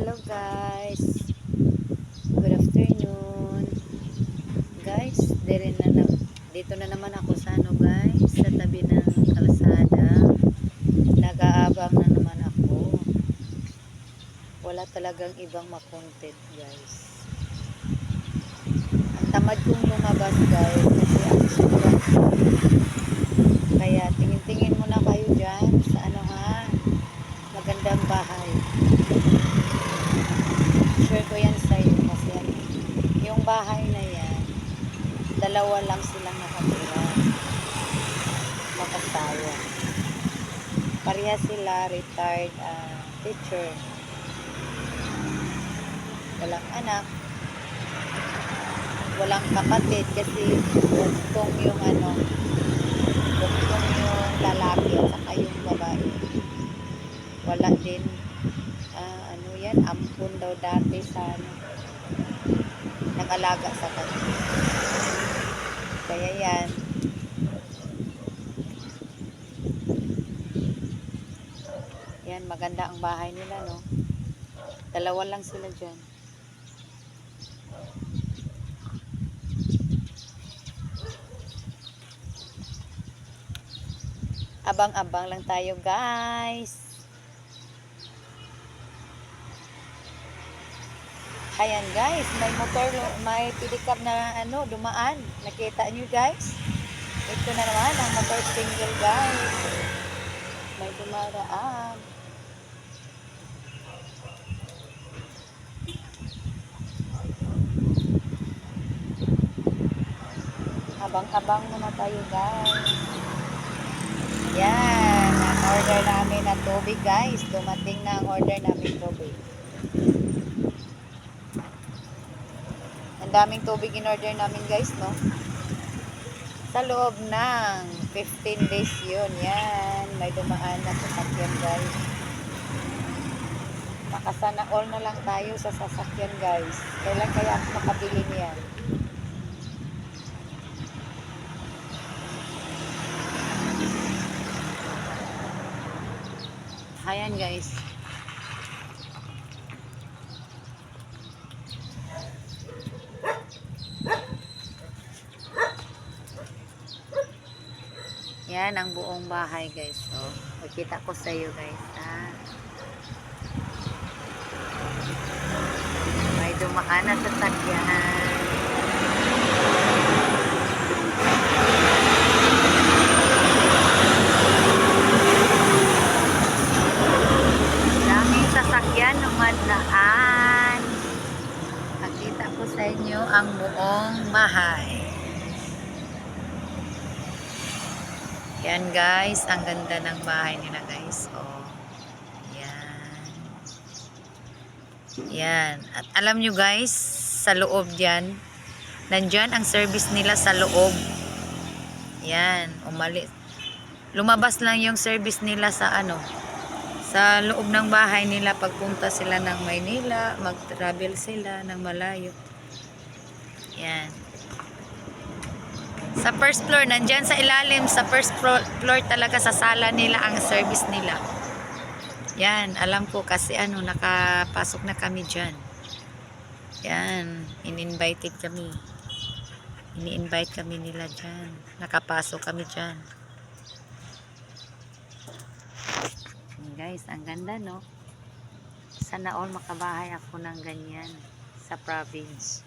Hello guys, good afternoon guys. Dito na naman ako sa guys, sa tabi ng kalsada. Nag-aabang na naman ako. Wala talagang ibang makontent guys. Ang tamad kong lumabas guys kasi ang sobrang, kaya tingin-tingin muna kayo dyan sa magandang bahay. Share ko yan sa iyo kasi yung bahay na yan, dalawa lang silang nakatira, makasawa. Pareha sila retired teacher. Walang anak, walang kapatid kasi bugtong yung bugtong yung lalaki at saka yung babae. Wala din ampun daw dati sa nag-alaga sa kanya. Kaya yan, maganda ang bahay nila, no? Dalawa lang sila dyan. Abang-abang lang tayo guys. Ayan guys, may pedicab na dumaan. Nakita nyo guys? Ito na naman ang motor single guys. May dumaraan. Abang-abang muna tayo guys. Yan, ang order namin na tubig guys. Dumating na ang order namin tubig. Ang daming tubig in order namin guys, no? Sa loob ng 15 days yun. Yan, may dumaan na sasakyan guys. Makasana all na lang tayo sa sasakyan guys. Kailan kaya ako makabili niyan? Ayan guys. Yan ang buong bahay guys. So, makita ko sa iyo guys. May dumaan na sasakyan. Sasakyan dumadaan. Nakita ko sa inyo ang buong bahay. Yan guys, ang ganda ng bahay nila guys. Oh. Yan. Yan. At alam nyo guys, sa loob diyan, nandyan ang service nila sa loob. Yan, lumabas lang yung service nila sa sa loob ng bahay nila pagpunta sila ng Maynila, mag-travel sila ng malayo. Yan. Sa first floor, nandyan sa ilalim, sa first floor talaga sa sala nila ang service nila. Yan, alam ko kasi nakapasok na kami dyan. Yan, in-invited kami. Ini-invite kami nila dyan. Nakapasok kami dyan. Guys, ang ganda no? Sana all makabahay ako ng ganyan sa province.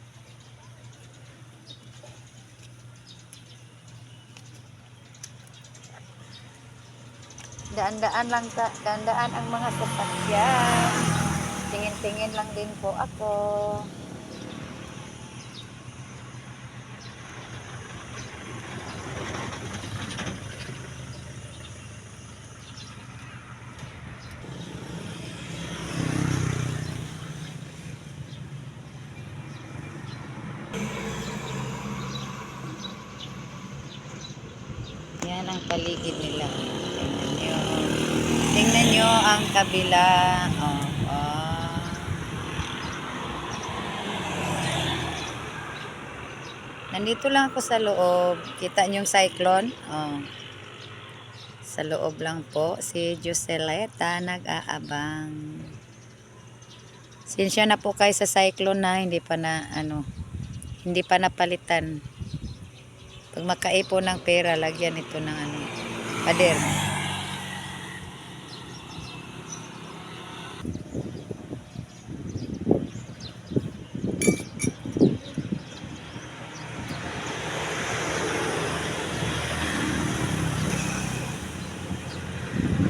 Daan-daan ang mga sasakyan. Tingin-tingin lang din po ako. Yan ang paligid nila. Tingnan nyo ang kabila. Nandito lang ako sa loob. Kita nyo yung cyclone? Sa loob lang po si Joseleta nag-aabang. Sinsya na po kayo sa cyclone na hindi pa na hindi pa napalitan. Pag makaipon ng pera, lagyan ito ng pader.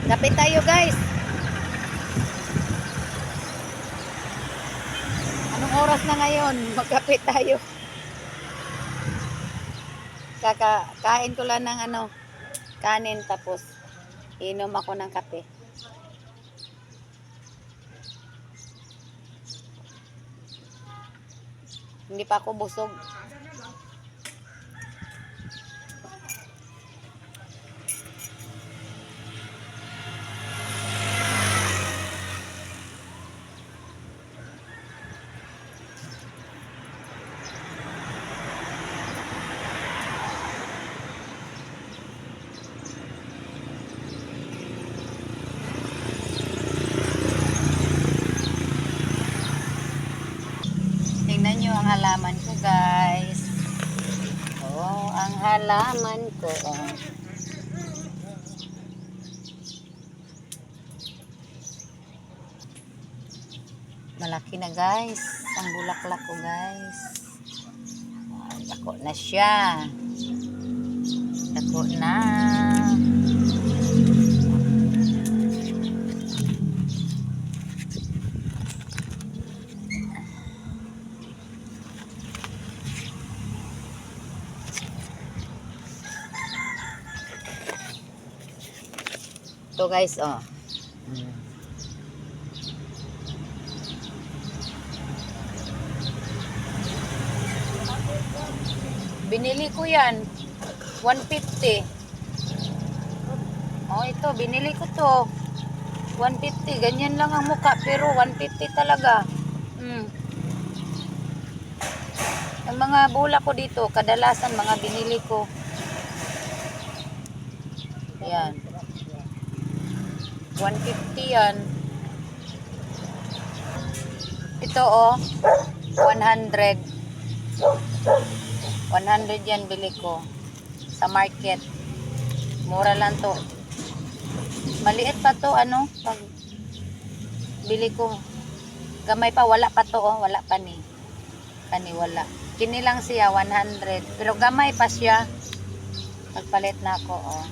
Kapit tayo guys. Anong oras na ngayon? Magkapit tayo. Kakain ko lang ng kanin tapos inom ako ng kape. Hindi pa ako busog. Tingnan nyo ang halaman ko guys. Oh, ang halaman ko. Oh. Malaki na guys. Ang bulaklak ko guys. Oh, dako na siya. Dako na. Ito guys, oh. Binili ko yan. 150. Oh, ito. Binili ko to. 150. Ganyan lang ang mukha. Pero 150 talaga. Ang mga bula ko dito, kadalasan mga binili ko. Yan. 150 yan. Ito oh, 100. 100 yan bili ko sa market. Mura lang to. Maliit pa to pag bili ko. Gamay pa, wala pa to oh, wala pa ni. Wala. Kini lang siya 100. Pero gamay pa siya. Pagpalit na ako oh.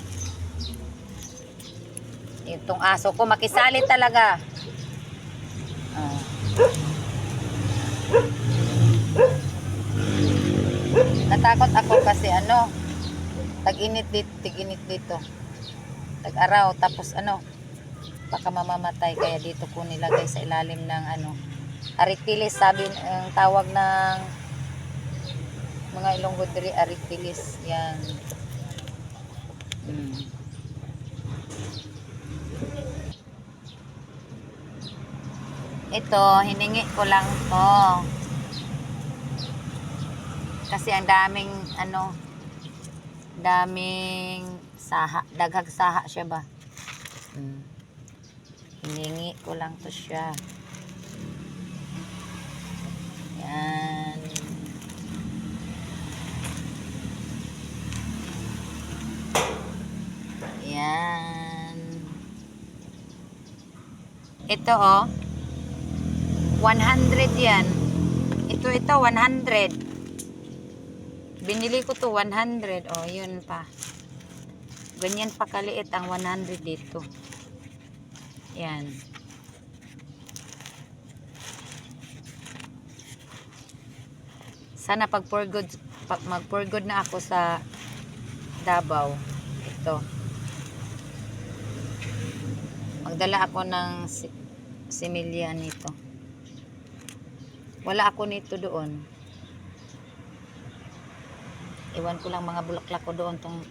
Itong aso ko makisali talaga. Oh. Natakot ako kasi tag-init dito. Tag-araw tapos baka mamamatay kaya dito ko nilagay sa ilalim ng aritilis, sabi ang tawag ng mga Ilonggo diri, aritilis yan. Ito, hiningi ko lang to. Kasi ang daming daming saha, daghag saha siya ba. Hiningi ko lang to siya. Yan. Yan. Ito oh. 100 yan. Ito 100. Binili ko to 100. Oh, yun pa. Ganyan pa kaliit ang 100 dito. Yan. Sana pag for good, mag for good na ako sa Davao. Ito. Magdala ako ng similya nito. Wala ako nito doon. Iwan ko lang mga bulaklak ko doon, tong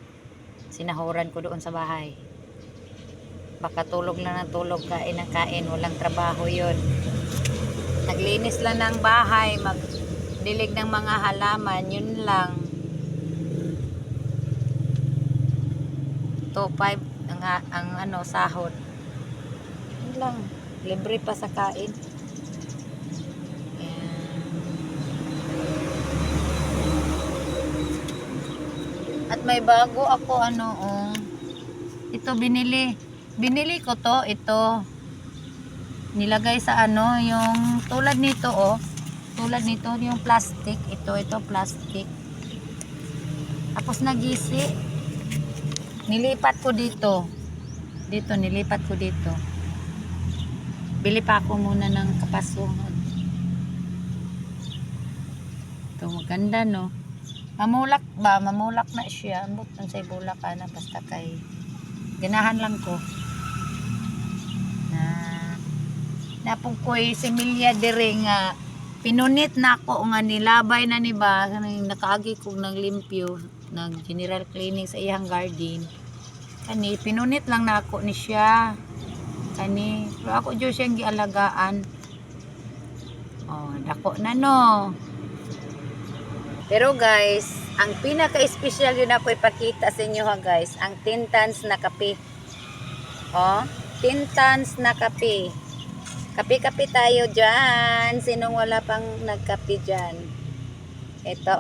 sinahuran ko doon sa bahay. Baka tulog lang ng tulog, kain ng kain, walang trabaho yon. Naglinis lang ng bahay, magdilig ng mga halaman, yun lang. 2.5 ang sahod. Yun lang, libre pa sa kain. At may bago ako ito binili. Binili ko to, ito. Nilagay sa yung tulad nito Tulad nito yung plastic, ito plastic. Tapos nagisi. Nilipat ko dito. Nilipat ko dito. Bili pa ako muna ng kapasunod. Ito maganda no. Mamulak na siya. Ambot lang sa ibulak na basta kay ganahan lang ko. Napong ko'y similya dire nga pinunit na ako nga nilabay na ni ba nakaagi ko ng limpyo ng general cleaning sa iyang garden kani pinunit lang na ako ni siya kani pero ako dyo siyang gialagaan dako na no. Pero guys, ang pinaka-espesyal yun ako ipakita sa inyo ha guys, ang 10 tons na kape. 10 tons na kape. Kape-kape tayo dyan. Sinong wala pang nagkape dyan? Ito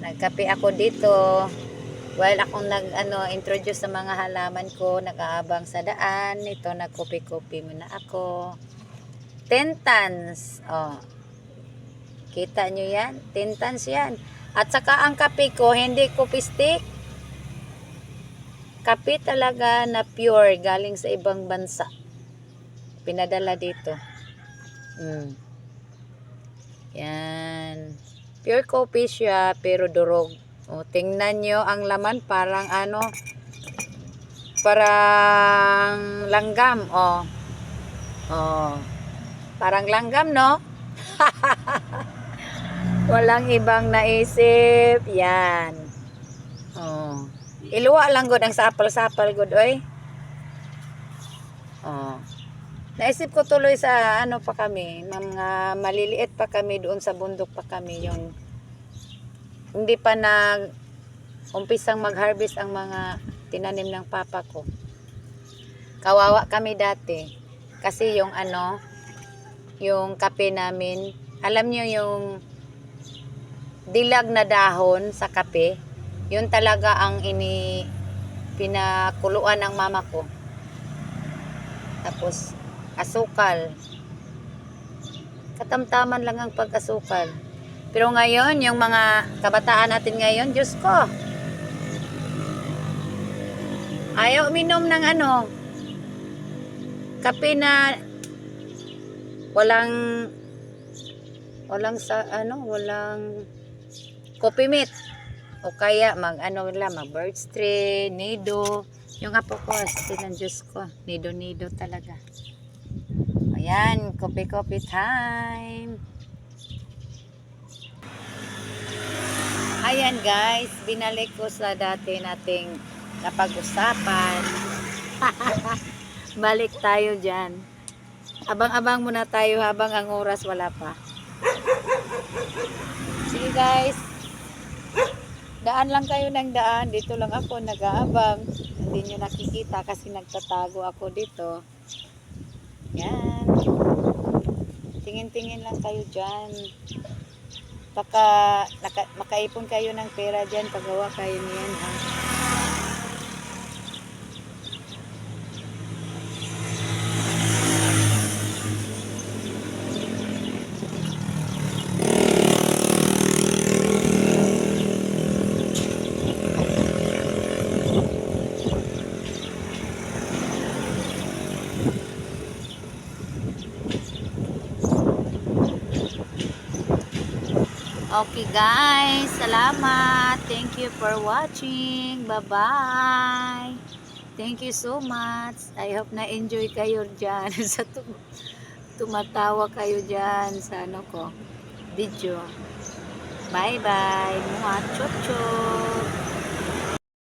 nagkape ako dito. While akong introduce sa mga halaman ko, nag-aabang sa daan. Ito, nagkopi-kopi muna ako. 10 tons. Kita nyo yan? 10 tons yan. At saka ang kape ko, hindi kopi stick. Kape talaga na pure, galing sa ibang bansa. Pinadala dito. Yan. Pure coffee siya, pero durog. Tingnan nyo ang laman, parang parang langgam. Parang langgam, no? Walang ibang naisip. Yan. Iluwa lang gud ang sapal-sapal gud, oy. Naisip ko tuloy sa pa kami, mga maliliit pa kami doon sa bundok pa kami, yung hindi pa umpisang mag-harvest ang mga tinanim ng papa ko. Kawawa kami dati kasi yung yung kape namin, alam nyo yung dilag na dahon sa kape, yun talaga ang pinakuluan ng mama ko. Tapos asukal. Katamtaman lang ang pag-asukal. Pero ngayon, yung mga kabataan natin ngayon, Diyos ko, ayaw uminom ng kape na walang coffee mate. O kaya mag birch tree, nido. Yung apo ko, silang Diyos ko, nido talaga. Ayan, coffee time. Ayan guys, binalik ko sa dati nating napag-usapan. Balik tayo dyan. Abang-abang muna tayo habang ang oras wala pa. Sige guys, daan lang kayo ng daan. Dito lang ako nag-aabang. Hindi nyo nakikita kasi nagtatago ako dito. Yan. Tingin-tingin lang kayo dyan. Baka makaipon kayo ng pera dyan. Paggawa kayo niyan. Okay guys, salamat. Thank you for watching. Bye-bye. Thank you so much. I hope na enjoy kayo dyan sa tumatawa kayo dyan sa video. Bye-bye. Mga chup-chup.